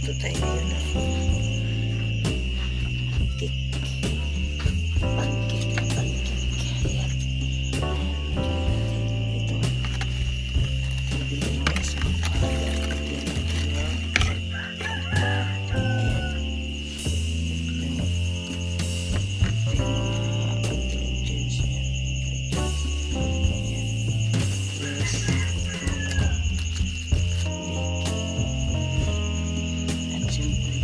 Magluto tayo ngayon ng cake. Pancake. Ayan. Ito. Bilhin mo sa mga ayan. Lagyan natin yung ayan. Ito yung mga ingredients niya. Ayan. Yes. Baking. At siyempre,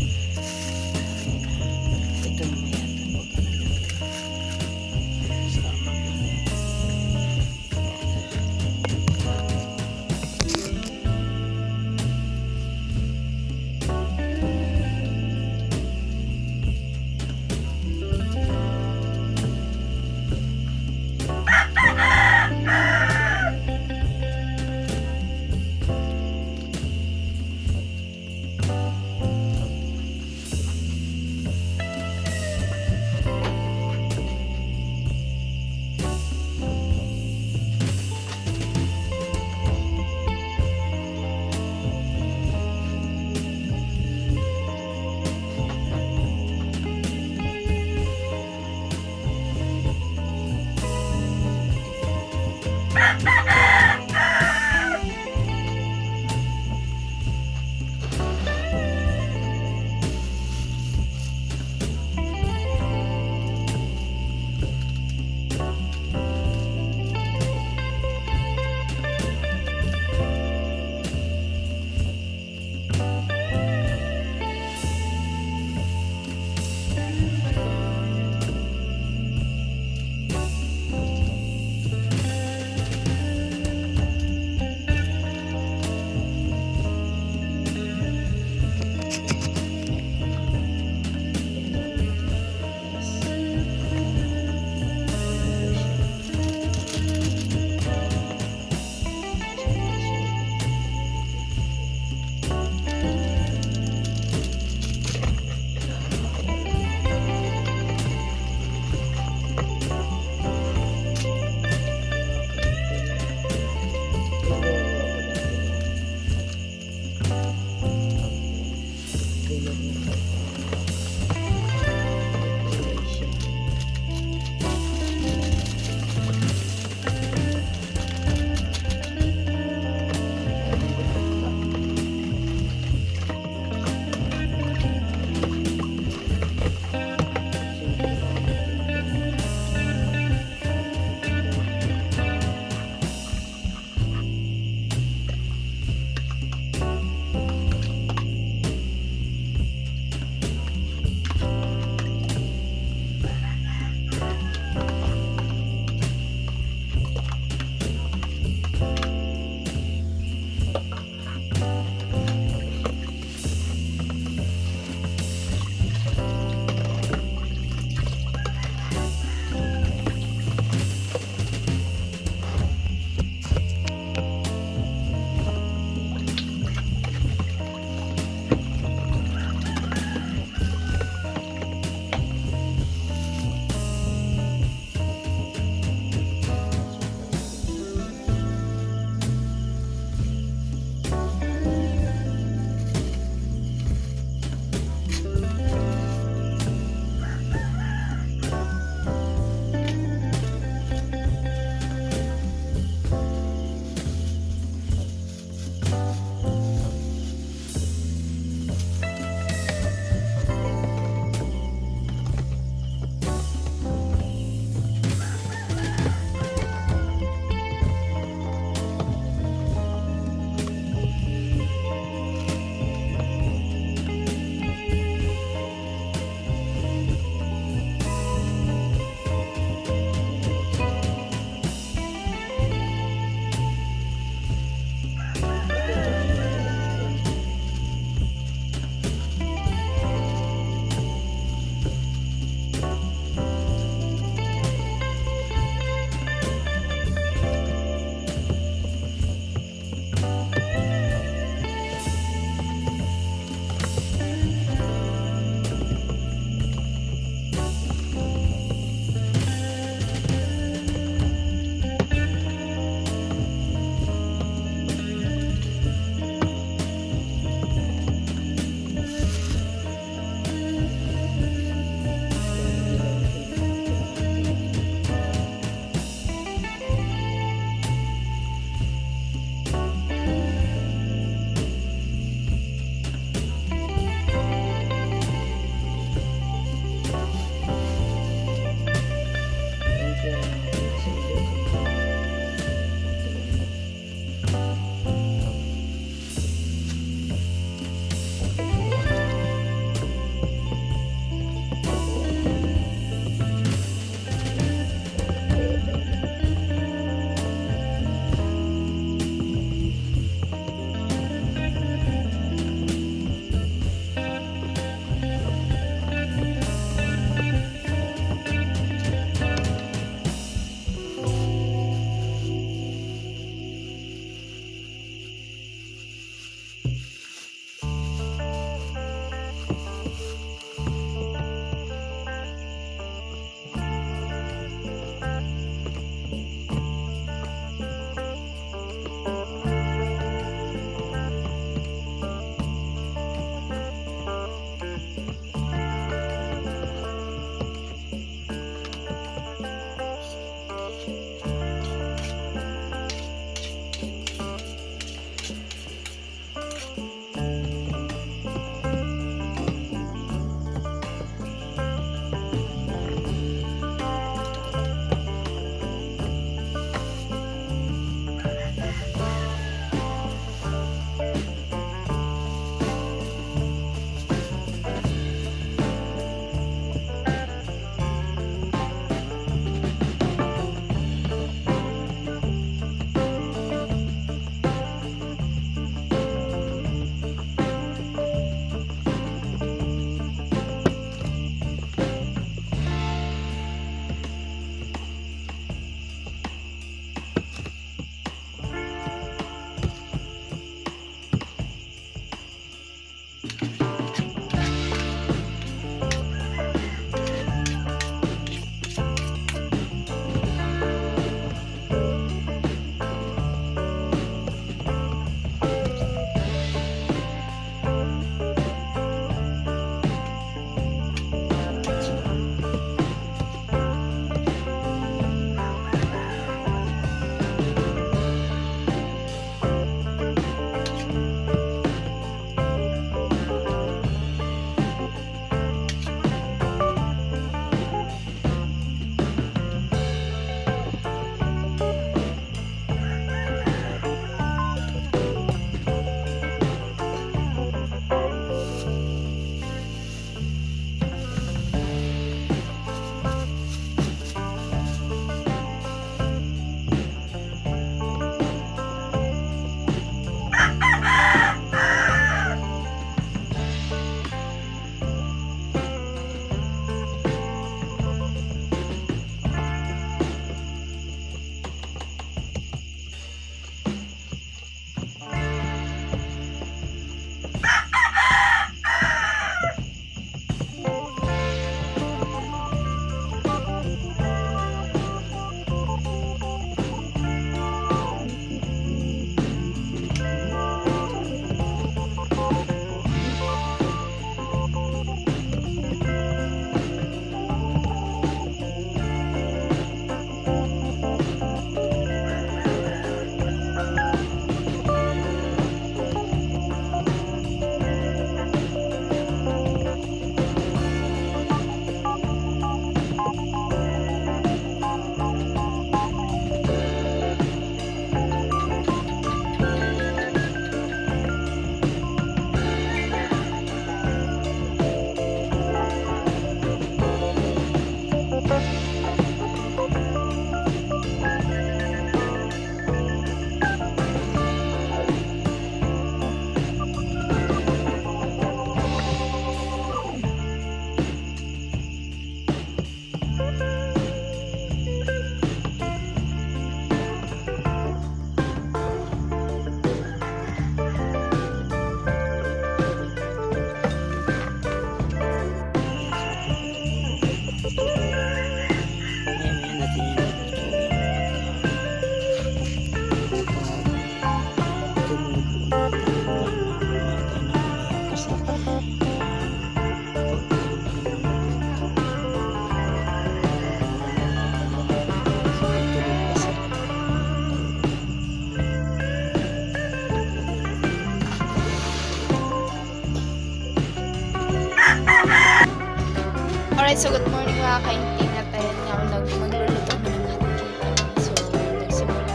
Alright, so good morning mga kainting at ayun nga magluluto kami ng hotcake. So, nagsimula na.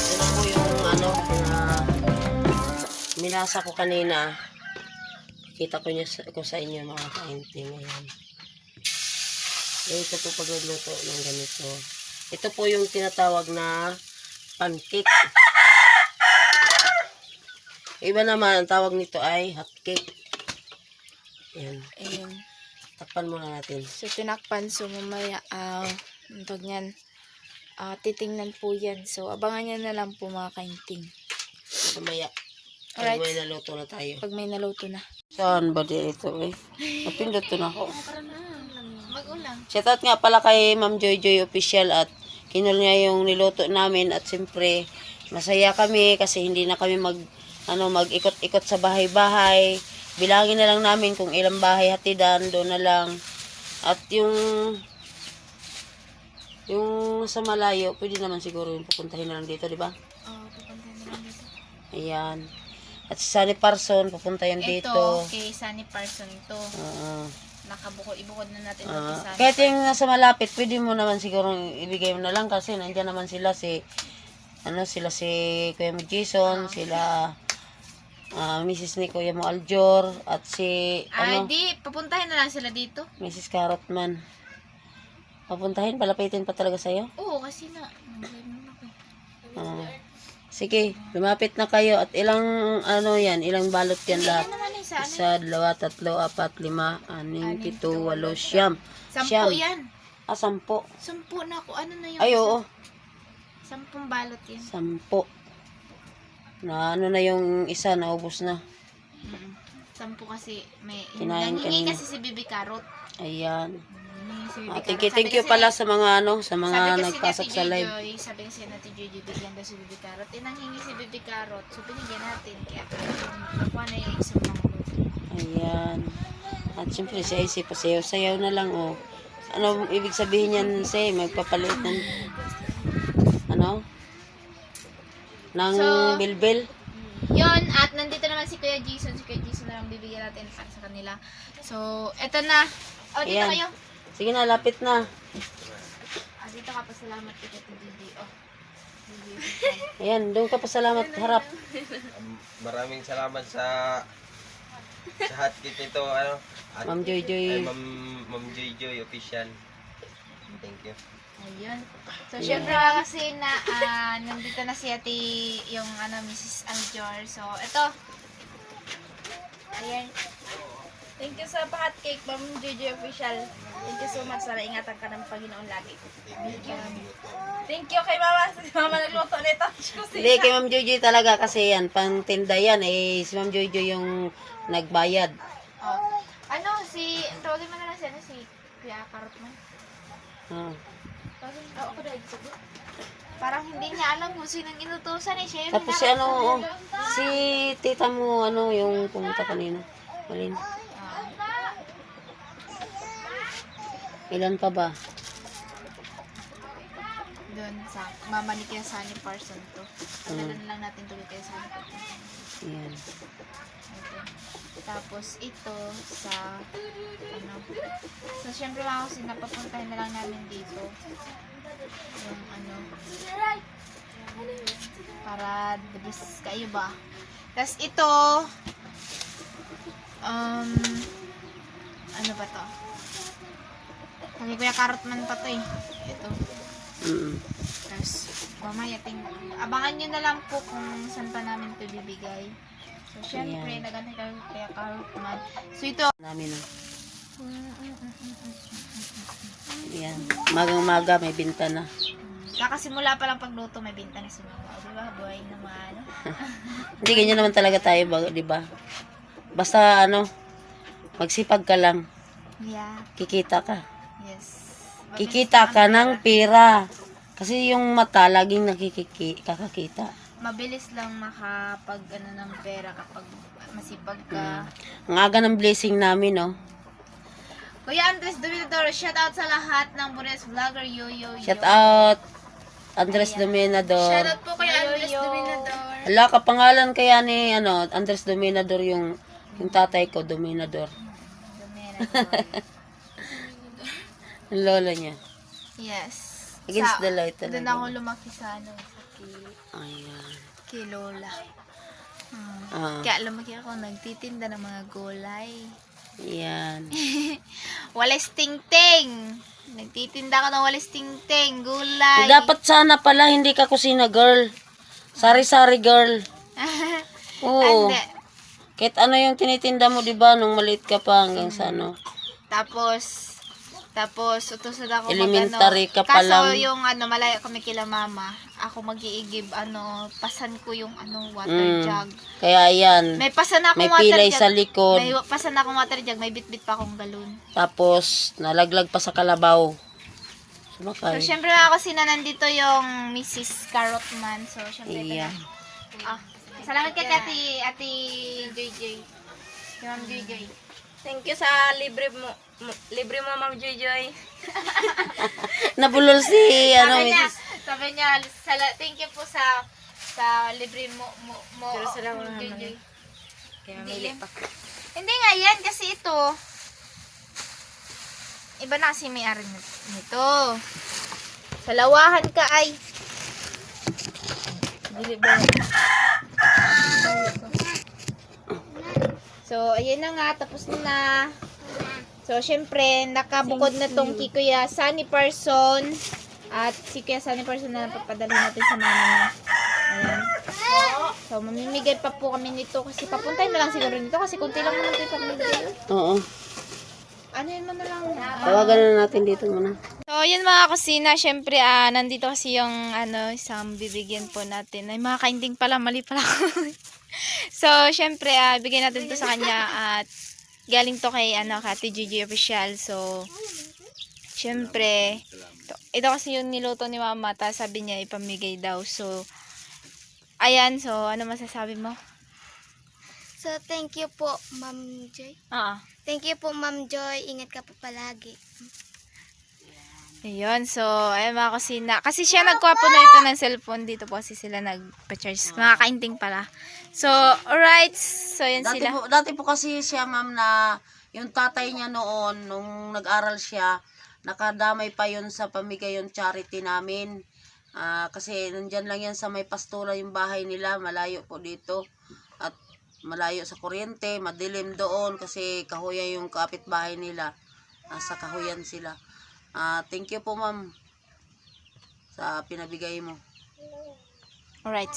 Ito po yung ano na minasa ko kanina. Kita ko ko sa inyo mga kainting. Ayan. Ito po pagluluto ng ganito. Ito po yung tinatawag na pancake. Iba naman, ang tawag nito ay hotcake. Ayan. Ayun. Takpan muna natin. So, tinakpan. So, mamaya, ang tawag niyan, titingnan po yan. So, abangan nyo na lang po mga kainting. Mamaya. Pag Alright. may naluto na tayo. Pag may naluto na. Saan ba di ito eh? Napindot to na ako. Mag-ulang. Shoutout nga pala kay Ma'am Joy Joy Official at kinul niya yung niluto namin at siyempre masaya kami kasi hindi na kami mag-ikot-ikot sa bahay-bahay. Bilangin na lang namin kung ilang bahay hatidan, doon na lang. At yung sa malayo, pwede naman siguro yung pupuntahin na lang dito, di ba? Pupuntahin na lang dito. Ayan. At si Sunny Parson, pupunta yan dito. Ito, kay Sunny Parson to. Ibukod na natin ito kay Sunny. Kahit yung nasa malapit, pwede mo naman siguro ibigay mo na lang kasi nandiyan naman sila si Kuya Mo Jason, sila Mrs. ni Kuya Mo Aljor, at si Di, papuntahin na lang sila dito. Mrs. Carrotman. Papuntahin, palapitin pa talaga sa'yo? Oo, kasi na. Sige, lumapit na kayo at ilang ilang balot yan lahat. Isa, dalawa, tatlo, apat, lima, anim, pito, walo, siyam. 10 yan. 10. 10 na ako. Ano na yung Ay, oo. 10 balot yan. 10. Na na yung isa, naubos na. 10 kasi may Kinain nanghingi kanina. kasi si Bibi Carrot. Ayan. Si Bibi Thank you pala sa mga nagpasok sa live. Sabi kasi natin Joy, bigyan daw si Bibi Carrot. Nanghingi si Bibi Carrot. So, binigyan natin. Kaya, nakuha na yung isang mga luto. Ayan. At siyempre, si Icy, pasayaw-sayaw na lang, oh. Ano ibig sabihin yan, say, magpapalit ng, ng So, bilbil? Yon, at nandito naman si Kuya Jason. Si Kuya Jason na lang bibigyan natin para sa kanila. So, eto na. Dito Ayan. kayo. Sige na, lapit na. Dito ka pa. Salamat kay Tito Gigi. Ayan, doon ka pasalamat, harap. Maraming salamat sa hotcake nito, Ma'am Joy Joy. Ma'am Joy Joy Official. Thank you. Ayun. So, syempre kasi nandito na si ate yung Mrs. Aljor. So, ito. Ayan. Thank you sa hot cake, Ma'am JJ Official. Thank you so much. Sana ingatan ka ng Panginoon lagi. Thank you. Thank you kay Mama. Si Mama nagluto nito. Hindi, kay Ma'am Joy Joy talaga kasi yan, pang tinda yan, si Ma'am Joy Joy yung nagbayad. Oh. Tawagin mo na lang si Kuya Carrotman. Ako na sagot. Parang hindi niya alam kung sinong inutusan siya yung Tapos si tita mo, yung pumunta kanina. Malin. Ilan pa ba? Doon sa mama ni Kuya Sunny Parson to. Pagalan lang natin to kay Sunny Parson. Ayan. Tapos ito sa So syempre mga kasi napapuntahin na lang namin dito. Yung para dabis kayo ba. Tapos ito ano ba to? Kami Kuya Carrotman pa to eh. Ito. Tapos mamaya abangan nyo na lang po kung saan pa namin ito bibigay. So syempre nagantay kayo Kuya Carrotman. So ito Namin Ayan. Magang-maga may binta na. kakasimula pa lang pagluto may binta na si Mama. O diba? Buhay naman. Hindi, ganyan naman talaga tayo, di ba? Basta magsipag ka lang. Yeah. Kikita ka. Yes. Kikita ka ng pera. Kasi yung mata, laging kakakita. Mabilis lang makapag ng pera kapag masipag ka. Ang aga ng blessing namin, no? Kuya Andres Dominador, shout out sa lahat ng Bures Vlogger, yo. Shout out, Andres Dominador. Shout out po kay Andres Dominador. Hala, kapangalan kaya ni Andres Dominador yung Yung tatay ko, dominador. Ang lolo niya. Yes. Against the light Doon talaga. ako lumaki sa Ayan. kay Lola. Ah, Kaya lumaki ako, nagtitinda ng mga gulay. yan. Walis ting-ting! Nagtitinda ako ng walis ting-ting, gulay. Dapat sana pala hindi ka kusina girl. Sari-sari girl. Oo. Hindi. Kahit ano yung tinitinda mo, di ba, nung maliit ka pa hanggang sa ano. Tapos, utusan ako Elementary ka pa Kaso lang. yung malayo kami kila mama, ako mag-iigib, pasan ko yung water jug. Kaya yan. May pasan akong May water pilay jug. sa likod. May pasan akong water jug, may bitbit pa akong galon. Tapos, nalaglag pa sa kalabaw. So, Sumakay. syempre mga kusina, nandito yung Mrs. Carrotman. So, syempre, Iyan. salamat kay Ate JJ. Si Ma'am JJ. Thank you sa libre mo, Ma'am Joy. Nabulol si, ano, Sabi niya, thank you po sa libre mo, Pero salamat Ma'am naman. JJ. Kaya Hindi mili yan. pa. Hindi nga yan, kasi ito, iba na kasi may-ari nito. Sa lawahan ka ay, Dili ba? so, ayan na nga, tapos na. So, syempre, nakabukod na tong kay Kuya Sunny Person. At si Kuya Sunny Person na papadali natin sa mama niya. Ayan. So, mamimigay pa po kami nito kasi papuntay na lang siguro nito kasi kunti lang naman ito yung pamimigay. Oo. Ano yun mo na lang? Tawagan na natin dito muna. So, yun mga kusina, syempre, nandito kasi yung, isang bibigyan po natin. Ay, mga kainding pala, mali pala ako. So, syempre, bigyan natin to sa kanya at galing to kay, Ate Gigi Official. So, syempre, ito kasi yung niluto ni Mama, tapos sabi niya ipamigay daw. So, ayan, so, ano masasabi mo? So, thank you po, Ma'am Joy. Thank you po, Ma'am Joy. Ingat ka po palagi. Ayun, so, ayun mga kusina. Kasi siya nagkuha po na ito ng cellphone. Dito po kasi sila nagpa-charge. Mga kainting pala. So, alright. So, yun sila. Dati po kasi siya, ma'am, na yung tatay niya noon, nung nag-aral siya, nakadamay pa yun sa pamigay yung charity namin. Kasi nandyan lang yan sa may pastura yung bahay nila, malayo po dito. At malayo sa kuryente, madilim doon kasi kahuyan yung kapitbahay nila. Nasa kahuyan sila. Thank you po, ma'am, sa pinabigay mo. Alright.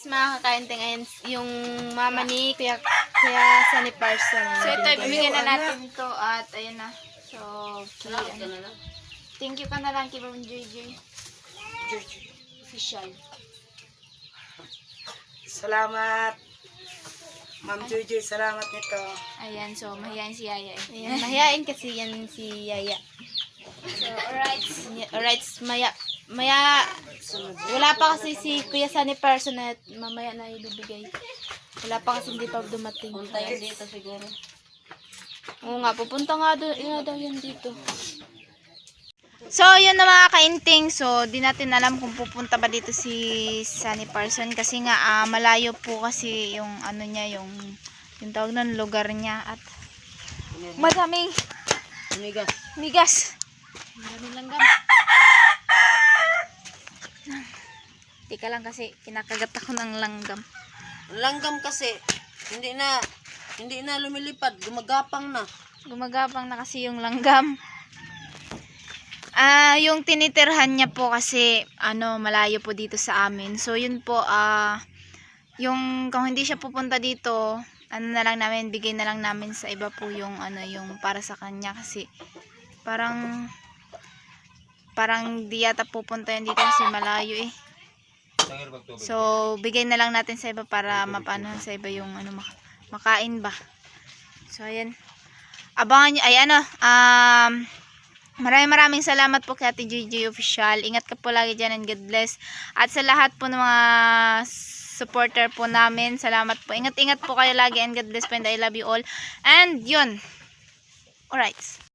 Mga kakainting, ayan yung mama ni Kuya Sunny Person. So, ito, ibibigyan na natin to at ayun na. So, thank you ka na lang kay Ma'am JJ. Official. Salamat. Ma'am Joy, salamat nito. Ayan, so, mahihain si Yaya. Ayan, mahihain kasi yan si Yaya. So, alright. Alright, maya, wala pa kasi si Kuya Sunny Person at mamaya na ibibigay. Wala pa kasi hindi pa dumating. Punta yun dito siguro. Oo nga, pupunta nga daw yan dito. So, yun na mga kainting. So, di natin alam kung pupunta ba dito si Sunny Person. Kasi nga, malayo po kasi yung niya, yung tawag ng lugar niya. At madaming Amigas. migas. Maraming langgam. Tika lang kasi, kinakagat ako ng langgam. Langgam kasi, hindi na lumilipad, gumagapang na. Gumagapang na kasi yung langgam. Yung tinitirhan niya po kasi malayo po dito sa amin. So yun po yung kung hindi siya pupunta dito, na lang namin, bigay na lang namin sa iba po yung yung para sa kanya kasi parang di yata pupunta yan dito kasi malayo eh. So bigay na lang natin sa iba para mapano sa iba yung makain ba. So ayan. Abangan niyo maraming salamat po kay Ate JJ Official. Ingat ka po lagi dyan and God bless. At sa lahat po ng mga supporter po namin, salamat po. Ingat po kayo lagi and God bless po and I love you all. And yun. Alright.